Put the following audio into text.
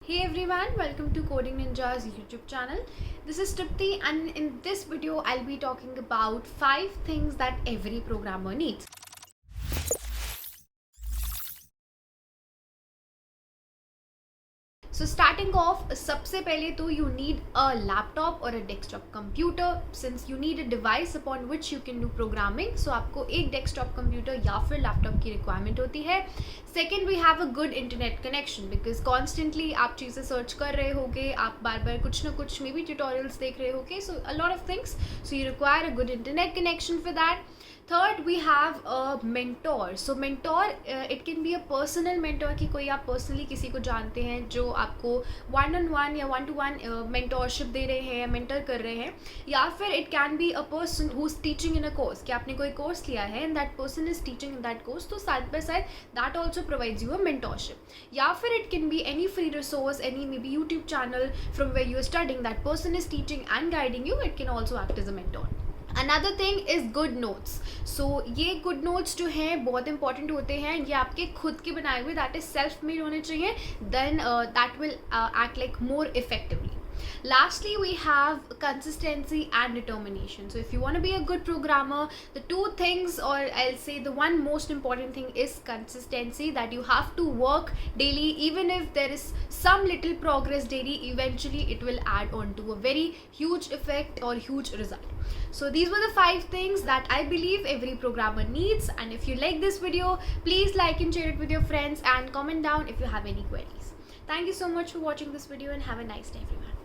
Hey everyone, welcome to Coding Ninja's YouTube channel. This is Tripti, and in this video I'll be talking about 5 things that every programmer needs. So starting off, सबसे पहले तो you need a laptop or a desktop computer, since you need a device upon which you can do programming. So आपको एक desktop computer या फिर laptop की requirement होती है. Second, we have a good internet connection because constantly आप चीज़ें search कर रहे होगे, आप बार बार कुछ ना कुछ maybe tutorials देख रहे होगे, so a lot of things. So you require a good internet connection for that. Third, we have a mentor. So mentor, it can be a personal mentor कि कोई आप personally किसी को जानते हैं जो आपको one on one या one to one mentorship दे रहे हैं, mentor कर रहे हैं, या फिर it can be a person who's teaching in a course कि आपने कोई course लिया है and that person is teaching in that course, तो side by side that also provides you a mentorship. या फिर it can be any free resource, any maybe YouTube channel from where you are studying, that person is teaching and guiding you, it can also act as a mentor. Another thing is good notes. So ये good notes जो हैं बहुत important होते हैं, ये आपके खुद के बनाए हुए, that is self made होने चाहिए, then that will act like more effectively. Lastly, we have consistency and determination. So if you want to be a good programmer, the two things, or I'll say the one most important thing, is consistency, that you have to work daily. Even if there is some little progress daily, eventually it will add on to a very huge effect or huge result. So these were the 5 things that I believe every programmer needs, and if you like this video, please like and share it with your friends and comment down if you have any queries. Thank you so much for watching this video and have a nice day everyone.